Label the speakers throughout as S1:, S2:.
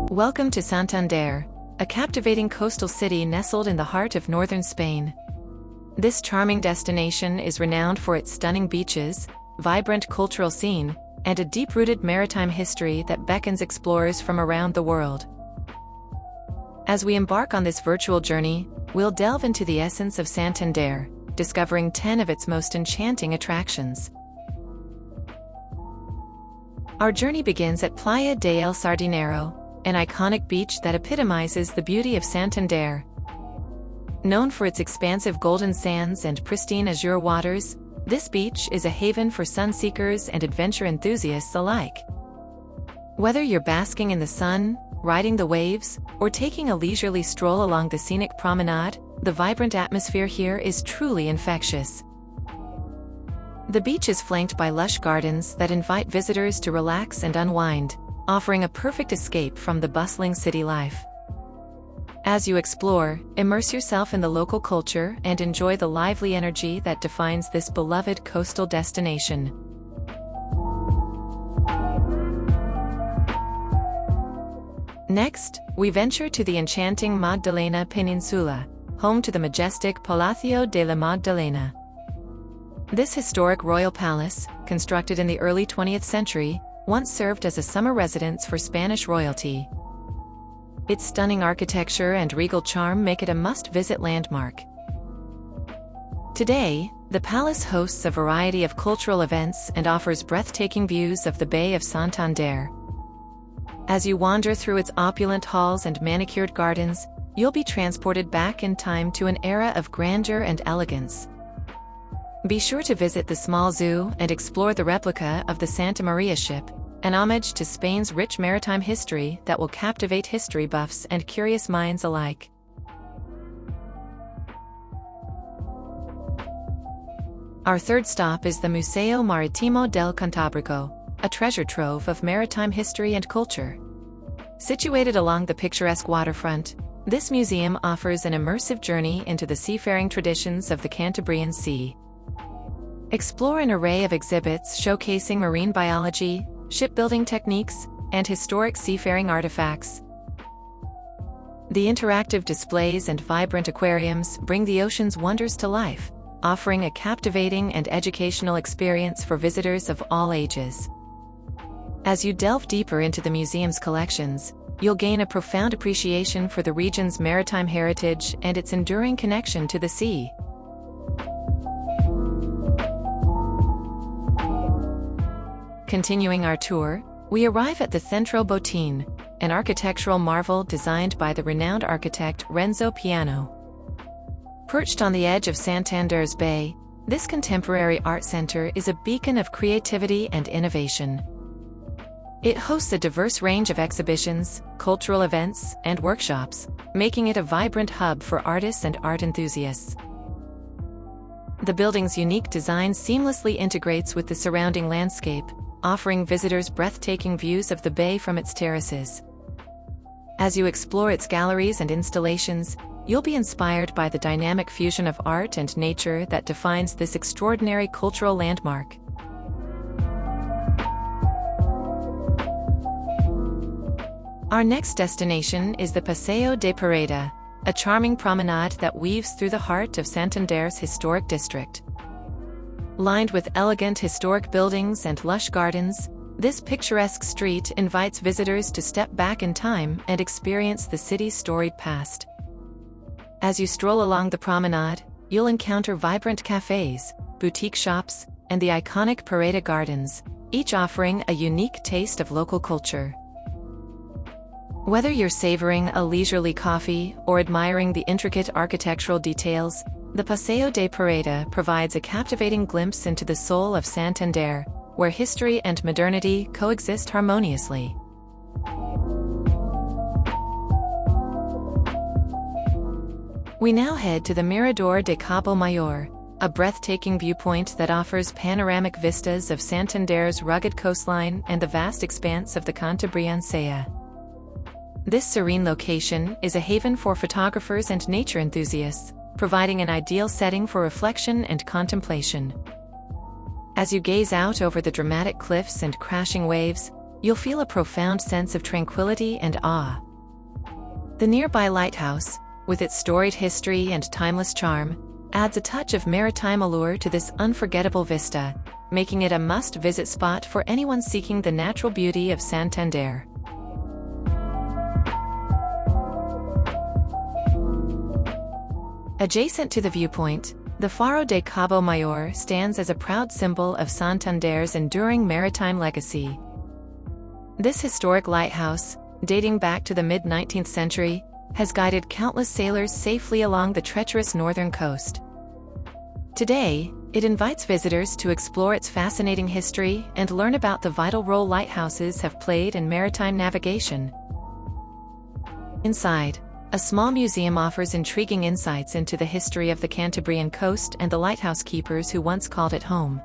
S1: Welcome to Santander, a captivating coastal city nestled in the heart of northern Spain. This charming destination is renowned for its stunning beaches, vibrant cultural scene, and a deep-rooted maritime history that beckons explorers from around the world. As we embark on this virtual journey, we'll delve into the essence of Santander, discovering 10 of its most enchanting attractions. Our journey begins at Playa de El Sardinero, an iconic beach that epitomizes the beauty of Santander. Known for its expansive golden sands and pristine azure waters, this beach is a haven for sun-seekers and adventure enthusiasts alike. Whether you're basking in the sun, riding the waves, or taking a leisurely stroll along the scenic promenade, the vibrant atmosphere here is truly infectious. The beach is flanked by lush gardens that invite visitors to relax and unwind, offering a perfect escape from the bustling city life. As you explore, immerse yourself in the local culture and enjoy the lively energy that defines this beloved coastal destination. Next, we venture to the enchanting Magdalena Peninsula, home to the majestic Palacio de la Magdalena. This historic royal palace, constructed in the early 20th century, once served as a summer residence for Spanish royalty. Its stunning architecture and regal charm make it a must-visit landmark. Today, the palace hosts a variety of cultural events and offers breathtaking views of the Bay of Santander. As you wander through its opulent halls and manicured gardens, you'll be transported back in time to an era of grandeur and elegance. Be sure to visit the small zoo and explore the replica of the Santa Maria ship, an homage to Spain's rich maritime history that will captivate history buffs and curious minds alike. Our third stop is the Museo Marítimo del Cantábrico, a treasure trove of maritime history and culture. Situated along the picturesque waterfront, this museum offers an immersive journey into the seafaring traditions of the Cantabrian Sea. Explore an array of exhibits showcasing marine biology, shipbuilding techniques, and historic seafaring artifacts. The interactive displays and vibrant aquariums bring the ocean's wonders to life, offering a captivating and educational experience for visitors of all ages. As you delve deeper into the museum's collections, you'll gain a profound appreciation for the region's maritime heritage and its enduring connection to the sea. Continuing our tour, we arrive at the Centro Botín, an architectural marvel designed by the renowned architect Renzo Piano. Perched on the edge of Santander's Bay, this contemporary art center is a beacon of creativity and innovation. It hosts a diverse range of exhibitions, cultural events, and workshops, making it a vibrant hub for artists and art enthusiasts. The building's unique design seamlessly integrates with the surrounding landscape, offering visitors breathtaking views of the bay from its terraces. As you explore its galleries and installations, you'll be inspired by the dynamic fusion of art and nature that defines this extraordinary cultural landmark. Our next destination is the Paseo de Pereda, a charming promenade that weaves through the heart of Santander's historic district. Lined with elegant historic buildings and lush gardens, this picturesque street invites visitors to step back in time and experience the city's storied past. As you stroll along the promenade, you'll encounter vibrant cafés, boutique shops, and the iconic Pereda Gardens, each offering a unique taste of local culture. Whether you're savoring a leisurely coffee or admiring the intricate architectural details, the Paseo de Pereda provides a captivating glimpse into the soul of Santander, where history and modernity coexist harmoniously. We now head to the Mirador de Cabo Mayor, a breathtaking viewpoint that offers panoramic vistas of Santander's rugged coastline and the vast expanse of the Cantabrian Sea. This serene location is a haven for photographers and nature enthusiasts, providing an ideal setting for reflection and contemplation. As you gaze out over the dramatic cliffs and crashing waves, you'll feel a profound sense of tranquility and awe. The nearby lighthouse, with its storied history and timeless charm, adds a touch of maritime allure to this unforgettable vista, making it a must-visit spot for anyone seeking the natural beauty of Santander. Adjacent to the viewpoint, the Faro de Cabo Mayor stands as a proud symbol of Santander's enduring maritime legacy. This historic lighthouse, dating back to the mid-19th century, has guided countless sailors safely along the treacherous northern coast. Today, it invites visitors to explore its fascinating history and learn about the vital role lighthouses have played in maritime navigation. Inside, a small museum offers intriguing insights into the history of the Cantabrian coast and the lighthouse keepers who once called it home.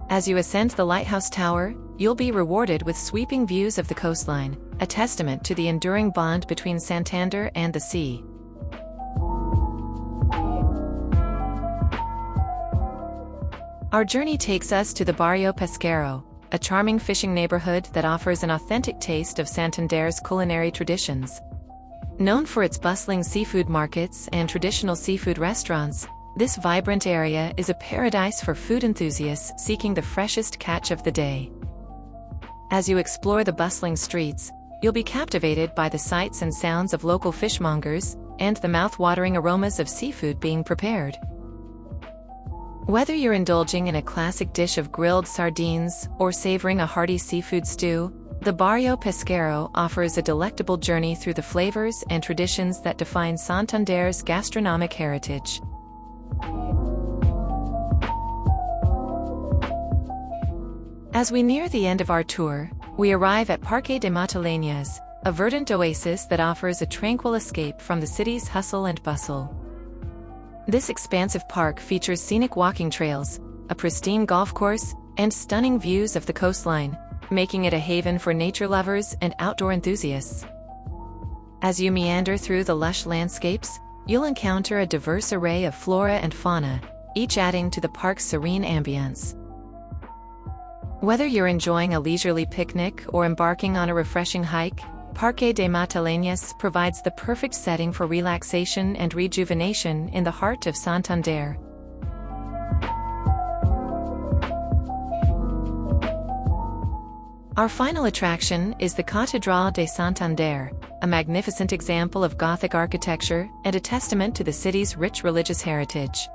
S1: As you ascend the lighthouse tower, you'll be rewarded with sweeping views of the coastline, a testament to the enduring bond between Santander and the sea. Our journey takes us to the Barrio Pesquero, a charming fishing neighborhood that offers an authentic taste of Santander's culinary traditions. Known for its bustling seafood markets and traditional seafood restaurants, this vibrant area is a paradise for food enthusiasts seeking the freshest catch of the day. As you explore the bustling streets, you'll be captivated by the sights and sounds of local fishmongers and the mouth-watering aromas of seafood being prepared. Whether you're indulging in a classic dish of grilled sardines or savoring a hearty seafood stew, the Barrio Pesquero offers a delectable journey through the flavors and traditions that define Santander's gastronomic heritage. As we near the end of our tour, we arrive at Parque de Mataleñas, a verdant oasis that offers a tranquil escape from the city's hustle and bustle. This expansive park features scenic walking trails, a pristine golf course, and stunning views of the coastline, making it a haven for nature lovers and outdoor enthusiasts. As you meander through the lush landscapes, you'll encounter a diverse array of flora and fauna, each adding to the park's serene ambience. Whether you're enjoying a leisurely picnic or embarking on a refreshing hike, Parque de Mataleñas provides the perfect setting for relaxation and rejuvenation in the heart of Santander. Our final attraction is the Catedral de Santander, a magnificent example of Gothic architecture and a testament to the city's rich religious heritage.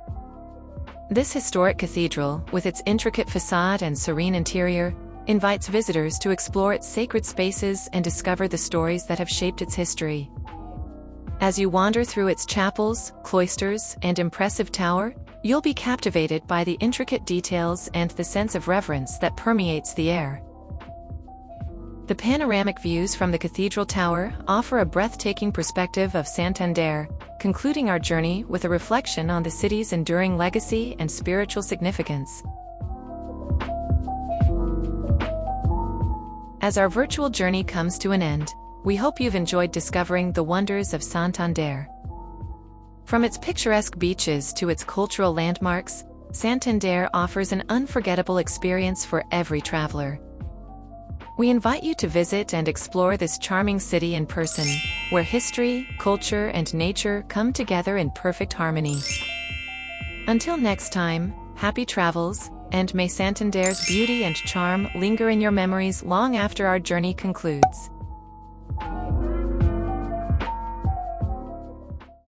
S1: This historic cathedral, with its intricate facade and serene interior, invites visitors to explore its sacred spaces and discover the stories that have shaped its history. As you wander through its chapels, cloisters, and impressive tower, you'll be captivated by the intricate details and the sense of reverence that permeates the air. The panoramic views from the cathedral tower offer a breathtaking perspective of Santander, concluding our journey with a reflection on the city's enduring legacy and spiritual significance. As our virtual journey comes to an end, we hope you've enjoyed discovering the wonders of Santander. From its picturesque beaches to its cultural landmarks, Santander offers an unforgettable experience for every traveler. We invite you to visit and explore this charming city in person, where history, culture, and nature come together in perfect harmony. Until next time, happy travels, and may Santander's beauty and charm linger in your memories long after our journey concludes.